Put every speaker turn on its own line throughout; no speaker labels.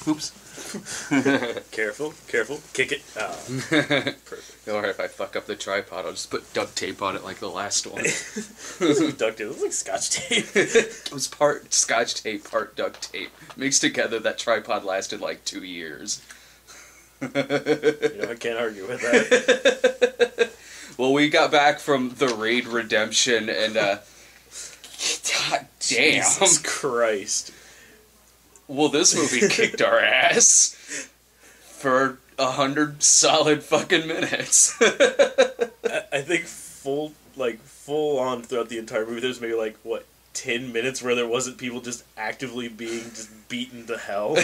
Oops.
Careful, careful. Kick it. Oh,
perfect. Alright, if I fuck up the tripod, I'll just put duct tape on it like the last one.
It wasn't duct tape. It was like Scotch tape.
It was part Scotch tape, part duct tape. Mixed together, that tripod lasted like 2 years.
I can't argue with that.
Well, we got back from the Raid Redemption, and, God damn.
Jesus Christ.
Well, this movie kicked our ass for 100 solid fucking minutes.
I think full on throughout the entire movie, there's maybe 10 minutes where there wasn't people just actively being just beaten to hell.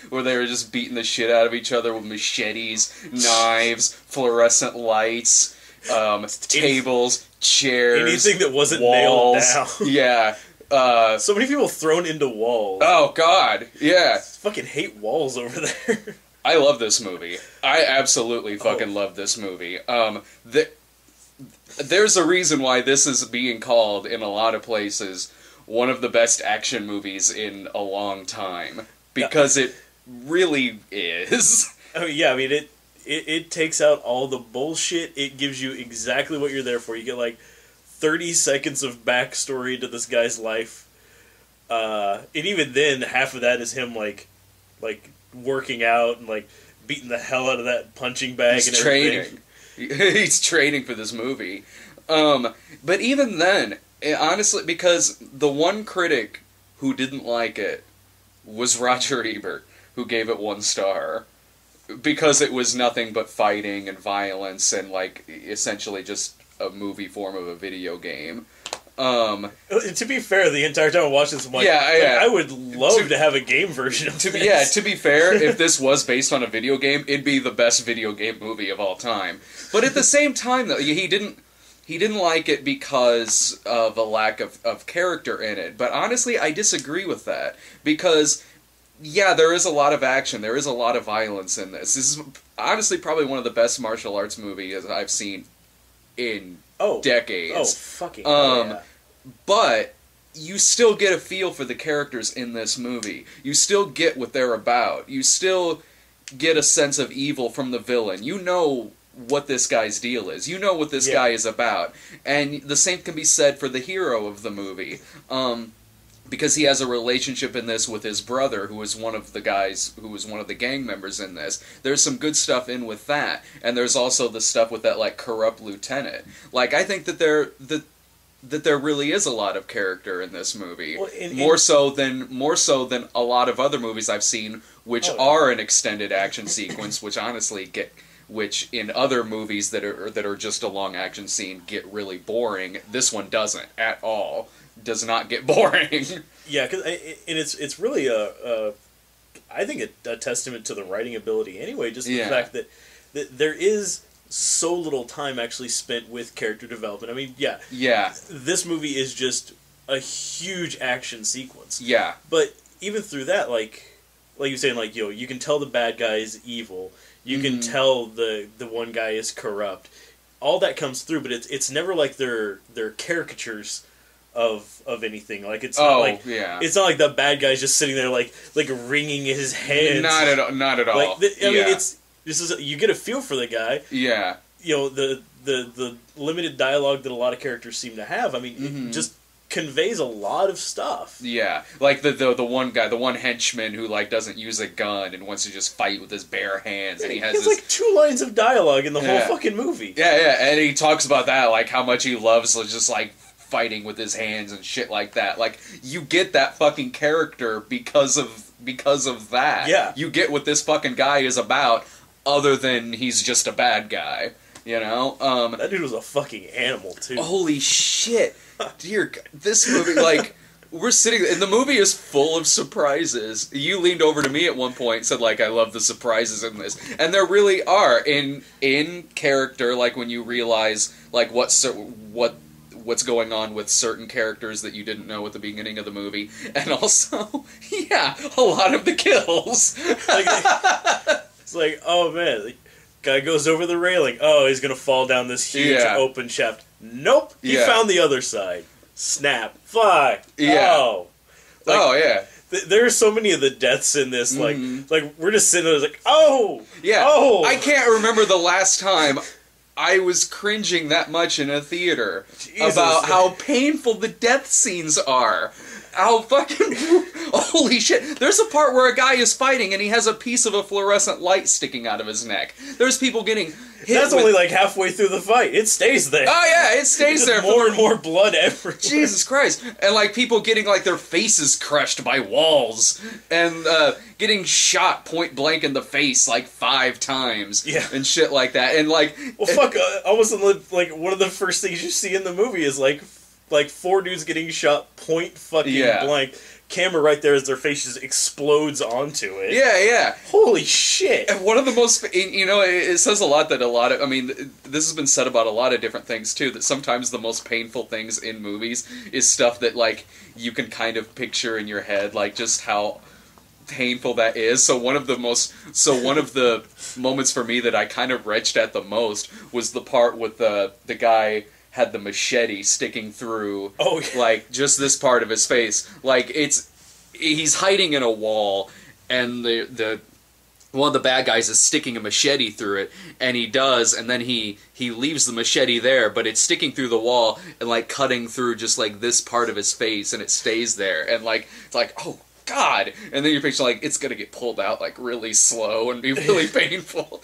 Where they were just beating the shit out of each other with machetes, knives, fluorescent lights, tables, chairs,
anything that wasn't
walls.
nailed down.
Yeah.
So many people thrown into walls.
Oh, God. Yeah. I
fucking hate walls over there.
I love this movie. I absolutely fucking love this movie. There's a reason why this is being called, in a lot of places, one of the best action movies in a long time. Because it really is.
Oh, yeah, I mean, it takes out all the bullshit. It gives you exactly what you're there for. You get, 30 seconds of backstory to this guy's life. And even then, half of that is him, working out and, beating the hell out of that punching bag and everything.
He's training for this movie. But even then, honestly, because the one critic who didn't like it was Roger Ebert, who gave it 1 star. Because it was nothing but fighting and violence and, essentially just a movie form of a video game.
To be fair, the entire time I watched this, I'm I would love to have a game version of this.
Yeah, to be fair, if this was based on a video game, it'd be the best video game movie of all time. But at the same time, though, he didn't like it because of a lack of character in it. But honestly, I disagree with that. Because, yeah, there is a lot of action, there is a lot of violence in this. This is honestly probably one of the best martial arts movies I've seen in decades.
Oh, fucking yeah.
But you still get a feel for the characters in this movie. You still get what they're about. You still get a sense of evil from the villain. You know what this guy's deal is. You know what this guy is about. And the same can be said for the hero of the movie. Because he has a relationship in this with his brother, who is one of the guys, who was one of the gang members in this. There's some good stuff in with that. And there's also the stuff with that, corrupt lieutenant. I think that there really is a lot of character in this movie. Well, more so than a lot of other movies I've seen, which are an extended action sequence, which in other movies that are just a long action scene get really boring. This one doesn't at all. Does not get boring.
Yeah, it's really I think a testament to the writing ability anyway. Just the fact that there is so little time actually spent with character development. I mean, yeah. This movie is just a huge action sequence.
Yeah,
but even through that, like you're saying, you can tell the bad guy is evil. You can tell the one guy is corrupt. All that comes through, but it's never like they're caricatures of anything. It's not it's not like the bad guy's just sitting there like wringing his hands.
Not at all.
I mean, you get a feel for the guy.
Yeah.
The limited dialogue that a lot of characters seem to have. I mean, it just conveys a lot of stuff.
Yeah, the one guy, the one henchman who doesn't use a gun and wants to just fight with his bare hands, and he has
2 lines of dialogue in the whole fucking movie.
Yeah, and he talks about that, how much he loves just fighting with his hands and shit like that. You get that fucking character because of that.
Yeah,
you get what this fucking guy is about, other than he's just a bad guy. That
dude was a fucking animal too.
Holy shit. Dear God, this movie, we're sitting, and the movie is full of surprises. You leaned over to me at one point and said, I love the surprises in this. And there really are, in character, when you realize, what's going on with certain characters that you didn't know at the beginning of the movie. And also, a lot of the kills.
It's oh man, guy goes over the railing. Oh, he's gonna fall down this huge open shaft. Nope, he found the other side. Snap, fly.
Yeah.
Oh,
yeah.
there are so many of the deaths in this. Like we're just sitting there like, oh,
yeah.
Oh,
I can't remember the last time I was cringing that much in a theater about how painful the death scenes are. How fucking... Holy shit. There's a part where a guy is fighting and he has a piece of a fluorescent light sticking out of his neck. There's people getting hit
That's only like halfway through the fight. It stays there.
Oh yeah, it stays there.
More and more blood everywhere.
Jesus Christ. And like people getting like their faces crushed by walls. And getting shot point blank in the face like 5 times.
Yeah.
And shit like that. And like...
Well, fuck, almost like one of the first things you see in the movie is like 4 dudes getting shot point fucking blank. Camera right there as their face just explodes onto it.
Yeah, yeah.
Holy shit.
And one of the most, you know, it says a lot that I mean, this has been said about a lot of different things too, that sometimes the most painful things in movies is stuff that, like, you can kind of picture in your head, like, just how painful that is. So one of the moments for me that I kind of retched at the most was the part with the guy had the machete sticking through, like, just this part of his face. Like, he's hiding in a wall, and the one of the bad guys is sticking a machete through it, and and then he leaves the machete there, but it's sticking through the wall, and, like, cutting through just, like, this part of his face, and it stays there, and, like, it's like, oh, God! And then you're picturing, like, it's gonna get pulled out, like, really slow and be really painful.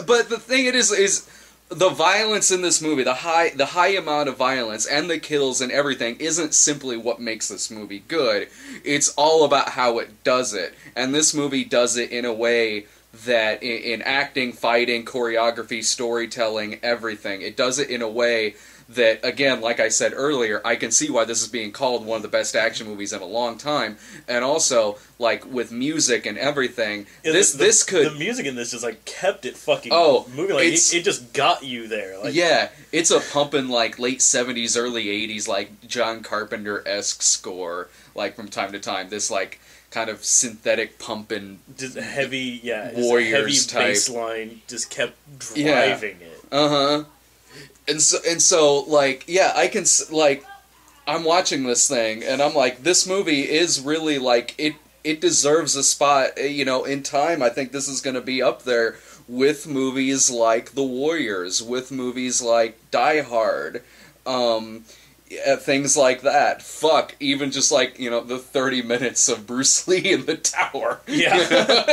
But the thing is the violence in this movie, the high amount of violence and the kills and everything isn't simply what makes this movie good. It's all about how it does it. And this movie does it in a way that in acting, fighting, choreography, storytelling, everything, it does it in a way that, again, like I said earlier, I can see why this is being called one of the best action movies in a long time. And also, like, with music and everything,
the music in this just, like, kept it fucking moving. Like, it just got you there. Like,
yeah, it's a pumping, like, late 70s, early 80s, like, John Carpenter-esque score, like, from time to time. This, like, kind of synthetic pumping,
just heavy,
Warriors
heavy bass line just kept driving it.
Uh-huh. And so, like, yeah, I can, like, I'm watching this thing, and I'm like, this movie is really, like, it deserves a spot, you know, in time. I think this is going to be up there with movies like The Warriors, with movies like Die Hard, things like that. Fuck, even just, like, you know, the 30 minutes of Bruce Lee in the tower.
Yeah. You know?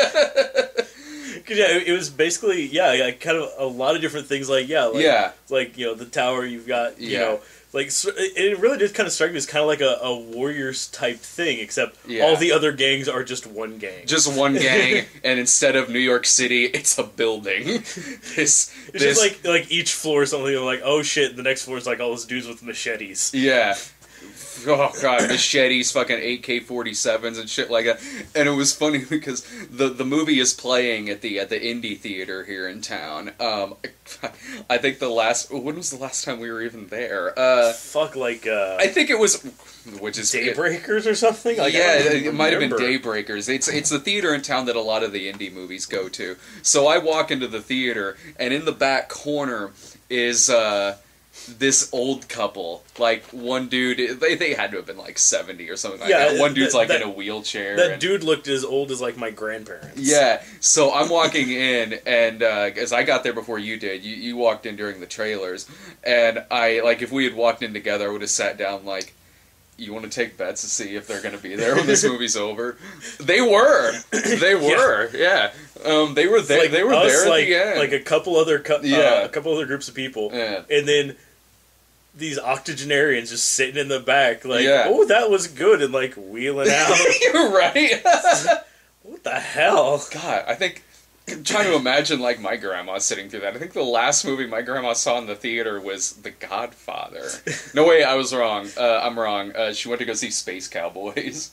Yeah, it was basically, kind of a lot of different things, like, like, you know, the tower, you've got, you know, like, it really did kind of strike me as kind of like a Warriors type thing, except all the other gangs are just one gang.
Just one gang, and instead of New York City, it's a building. It's
just like each floor is something like, oh shit, the next floor is like all those dudes with machetes.
Yeah. Oh god, machetes, fucking AK-47s and shit like that. And it was funny because the movie is playing at the indie theater here in town. I think when was the last time we were even there?
I
think it was, which is
Daybreakers or something. Like,
it might have been Daybreakers. It's the theater in town that a lot of the indie movies go to. So I walk into the theater, and in the back corner is this old couple, like, one dude, they had to have been like 70 or something like that. One dude's like in a wheelchair.
That dude looked as old as like my grandparents.
Yeah, so I'm walking in, and as I got there before you did, you walked in during the trailers, and I, like, if we had walked in together, I would have sat down like, you want to take bets to see if they're going to be there when this movie's over? They were. Yeah. They were there.
Like
they were
us,
there at
like,
the end.
Like a couple other groups of people, and then these octogenarians just sitting in the back, like, oh, that was good, and like wheeling out.
You're right.
What the hell?
God, I'm trying to imagine, like, my grandma sitting through that. I think the last movie my grandma saw in the theater was The Godfather. No, wait, I was wrong. I'm wrong. She went to go see Space Cowboys.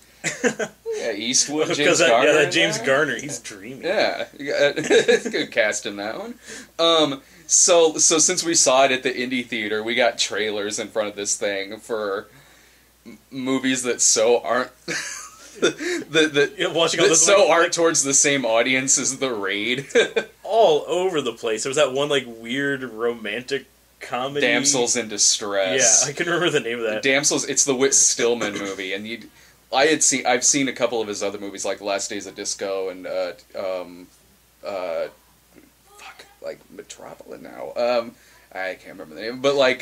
Yeah, Eastwood, James Garner.
Yeah, that James Garner, he's dreamy.
Yeah, good cast in that one. So since we saw it at the indie theater, we got trailers in front of this thing for movies that aren't aren't towards the same audience as The Raid.
All over the place. There was that one, like, weird romantic comedy,
Damsels in Distress.
Yeah, I couldn't remember the name of that.
Damsels. It's the Whit Stillman movie, and I've seen a couple of his other movies, like Last Days of Disco and like Metropolis now. I can't remember the name, but like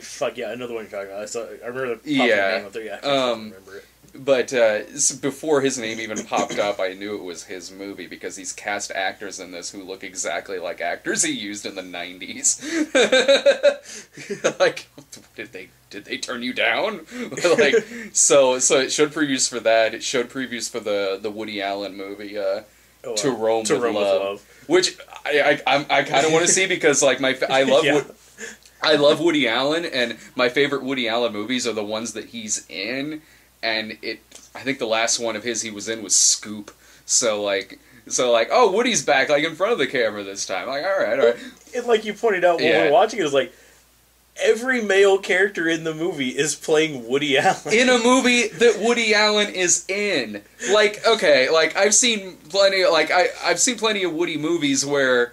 fuck yeah, another one you're talking about. I remember the name up there. Yeah, I can't remember it.
But before his name even popped up, I knew it was his movie because he's cast actors in this who look exactly like actors he used in the 90s. Like, did they turn you down? Like, so it showed previews for that. It showed previews for the Woody Allen movie, To Rome with Love, which I kind of want to see because like I love I love Woody Allen, and my favorite Woody Allen movies are the ones that he's in. And I think the last one of his he was in was Scoop. So oh, Woody's back, like in front of the camera this time. Like, all right.
And like you pointed out when we were watching it, was like every male character in the movie is playing Woody Allen
in a movie that Woody Allen is in. Like, okay, like I've seen plenty of Woody movies where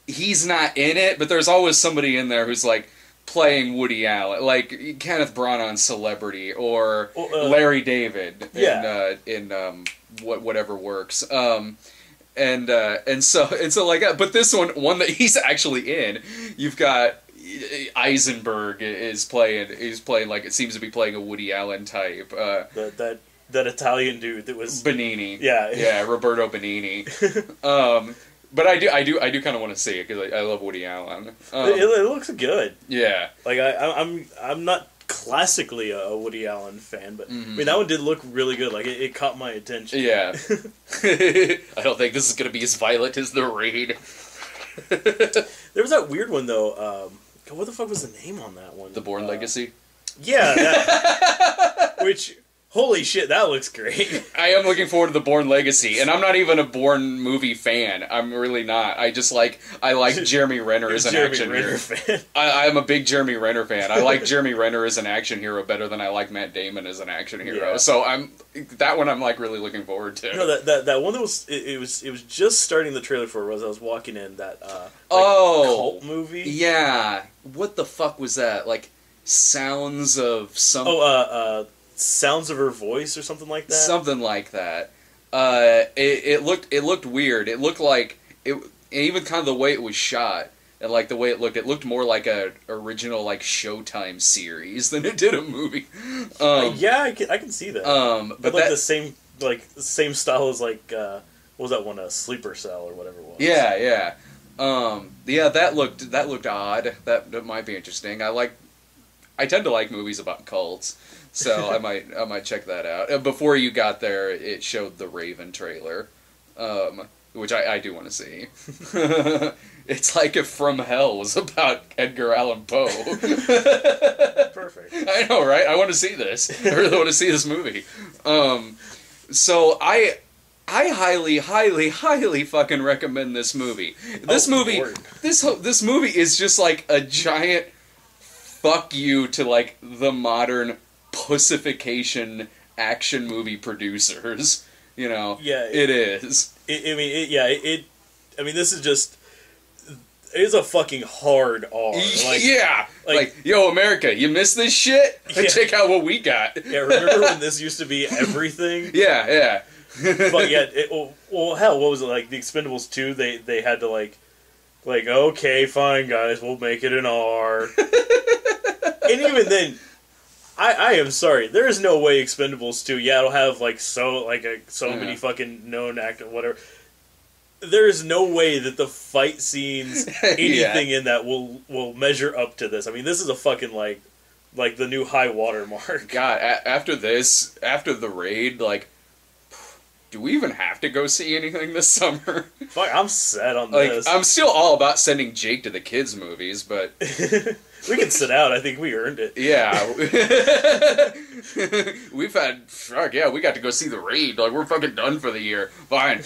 he's not in it, but there's always somebody in there who's like playing Woody Allen, like Kenneth Branagh on Celebrity, or Larry David in whatever works, and so like that. But this one that he's actually in, you've got Eisenberg is playing like it seems to be playing a Woody Allen type.
That Italian dude that was
Benigni,
yeah,
Roberto Benigni. But I do kind of want to see it because I love Woody Allen.
It looks good.
Yeah,
like I'm not classically a Woody Allen fan, but I mean that one did look really good. Like it caught my attention.
Yeah, I don't think this is going to be as violent as The Raid.
There was that weird one though. What the fuck was the name on that one?
The Bourne Legacy.
Yeah, that, which. Holy shit, that looks great.
I am looking forward to the Bourne Legacy, and I'm not even a Bourne movie fan. I'm really not. I like Jeremy Renner as an action hero. Fan. I'm a big Jeremy Renner fan. I like Jeremy Renner as an action hero better than I like Matt Damon as an action hero. Yeah. So I'm like really looking forward to.
No, that one that was it was just starting the trailer for as I was walking in that cult movie.
Yeah. What the fuck was that? Like Sounds of some
Sounds of Her Voice or something like that.
Something like that. It looked weird. It looked like even kind of the way it was shot and like the way it looked more like a original like Showtime series than it did a movie.
Yeah, I can see that. But like the same style as like what was that one? Sleeper Cell or whatever it was.
Yeah. That looked odd. That might be interesting. I tend to like movies about cults. So I might check that out. Before you got there, it showed the Raven trailer, which I do want to see. It's like if From Hell was about Edgar Allan Poe.
Perfect.
I know, right? I want to see this. I really want to see this movie. So I highly, highly, highly fucking recommend this movie. This movie is just like a giant fuck you to like the modern pussification action movie producers, you know.
Yeah,
it is.
I mean, this is just. It is a fucking hard R.
Like, yo, America, you missed this shit? Yeah. Check out what we got.
Yeah, remember when this used to be everything?
Yeah.
But yeah, well, hell, what was it like? The Expendables 2, they had to like, okay, fine, guys, we'll make it an R. And even then, I am sorry, there is no way Expendables 2, it'll have so many fucking known actors, whatever. There is no way that the fight scenes, anything in that will measure up to this. I mean, this is a fucking like the new high water mark.
God, after The Raid, do we even have to go see anything this summer?
Fuck, I'm set on this.
I'm still all about sending Jake to the kids' movies, but
we can sit out. I think we earned it.
Yeah. We've had... Fuck, yeah, we got to go see The Raid. We're fucking done for the year. Fine.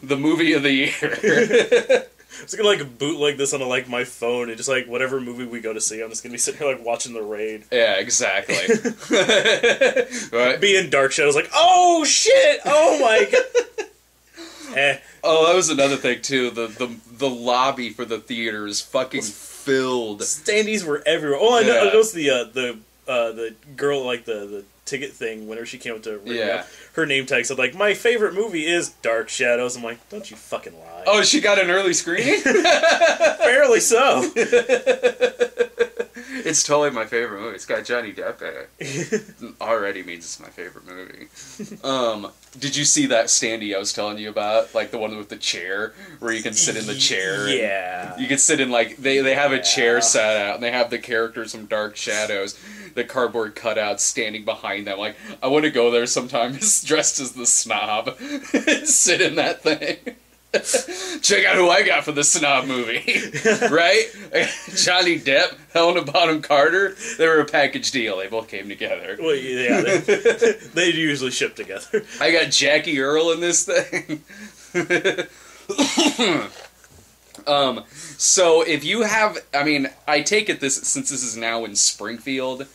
The movie of the year.
I'm just gonna bootleg this on my phone and just whatever movie we go to see, I'm just gonna be sitting here watching The Raid.
Yeah, exactly. Right.
Be in dark shadows oh shit! Oh my god!
Oh, that was another thing too. The lobby for the theater is fucking filled.
Standees were everywhere. Oh, I know. I noticed the girl, the ticket thing whenever she came up to ring
Yeah.
up. Her name tag said, like, my favorite movie is Dark Shadows. I'm like, don't you fucking lie.
Oh, she got an early screening?
Fairly so.
It's totally my favorite movie. It's got Johnny Depp in it. Already means it's my favorite movie. Did you see that standee I was telling you about? Like the one with the chair, where you can sit in the chair.
Yeah.
You can sit in, like, they have a chair set out, and they have the characters from Dark Shadows, the cardboard cutouts standing behind them. Like, I want to go there sometimes dressed as the Snob and sit in that thing. Check out who I got for the Snob movie, right? Johnny Depp, Helena Bonham Carter. They were a package deal. They both came together.
Well, yeah, they usually ship together.
I got Jackie Earle in this thing. So if you have, I mean, I take it since this is now in Springfield.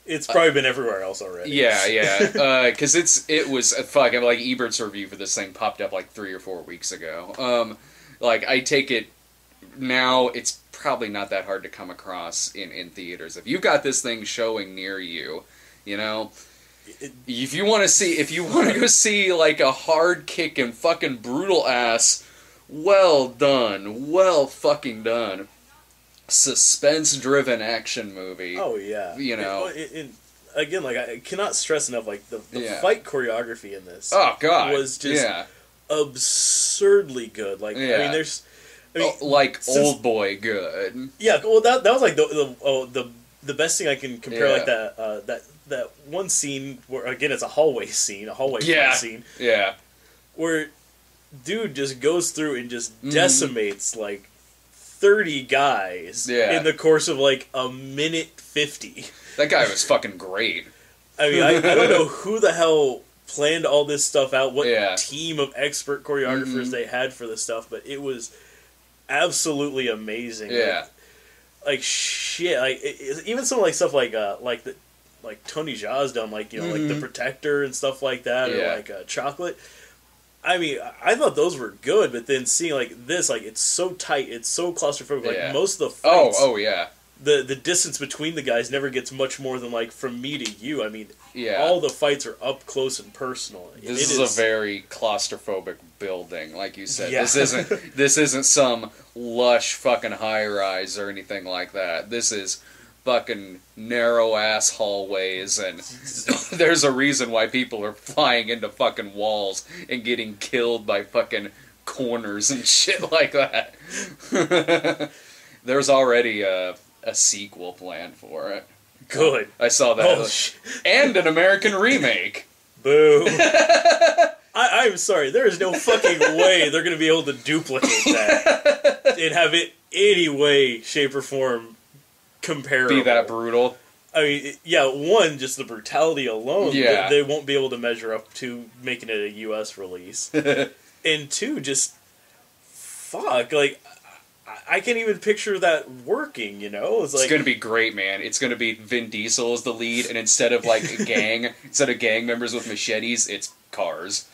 It's probably been everywhere else already.
Yeah. Because it was like Ebert's review for this thing popped up like 3 or 4 weeks ago. Like, I take it now it's probably not that hard to come across in theaters. If you've got this thing showing near you, you know, if you want to go see like a hard kicking fucking brutal ass, well done, well fucking done, suspense-driven action movie.
Oh yeah,
you know.
Again, like, I cannot stress enough, like the fight choreography in this.
Oh god,
was just absurdly good. Like, I mean,
like Old Boy good.
Yeah, well, that was like the best thing I can compare, like that one scene where, again, it's a hallway fight scene.
Yeah,
where dude just goes through and just decimates like 30 guys in the course of like a minute 50.
That guy was fucking great.
I mean, I don't know who the hell planned all this stuff out, what team of expert choreographers they had for this stuff, but it was absolutely amazing.
Yeah.
Like shit, like even some like stuff like Tony Jaa's done, like, you know, like The Protector and stuff like that, or like Chocolate. I mean, I thought those were good, but then seeing like this, like, it's so tight, it's so claustrophobic. Like most of the fights, the distance between the guys never gets much more than like from me to you. I mean, all the fights are up close and personal.
This is a very claustrophobic building, like you said. Yeah. This isn't some lush fucking high rise or anything like that. This is fucking narrow ass hallways, and there's a reason why people are flying into fucking walls and getting killed by fucking corners and shit like that. There's already a sequel planned for it.
Good.
I saw that. And an American remake.
Boo. I'm sorry, there is no fucking way they're going to be able to duplicate that and have it any way, shape, or form comparable.
Be that brutal.
I mean, yeah, one, just the brutality alone, they won't be able to measure up to making it a U.S. release. And two, just, fuck, like, I can't even picture that working, you know? It's
going to be great, man. It's going to be Vin Diesel as the lead, and instead of, like, instead of gang members with machetes, it's cars.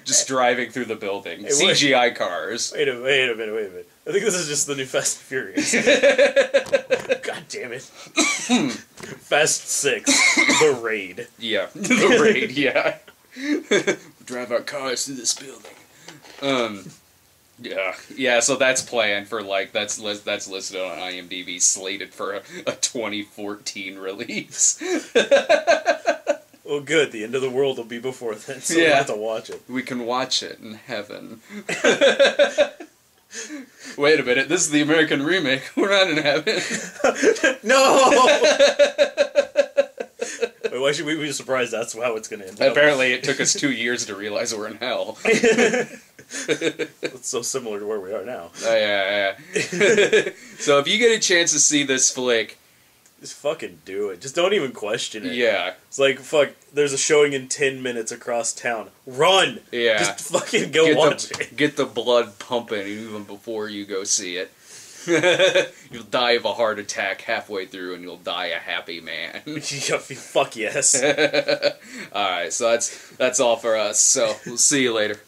Just driving through the building. Hey, CGI cars.
Wait a minute. I think this is just the new Fast and Furious. God damn it. Fast 6. The Raid.
Yeah. The Raid, yeah. Drive our cars through this building. Yeah, so that's planned for, like, that's listed on IMDb, slated for a 2014 release.
Well, good. The end of the world will be before then, so we'll have to watch it.
We can watch it in heaven. Wait a minute, this is the American remake. We're not in heaven.
No! Wait, why should we be surprised that's how it's going to end up?
Apparently it took us 2 years to realize we're in hell.
It's so similar to where we are now.
Yeah. So if you get a chance to see this flick,
just fucking do it. Just don't even question it.
Yeah.
It's like, fuck, there's a showing in 10 minutes across town. Run!
Yeah.
Just fucking go watch it.
Get the blood pumping even before you go see it. You'll die of a heart attack halfway through, and you'll die a happy man.
Fuck yes.
Alright, so that's all for us. So, we'll see you later.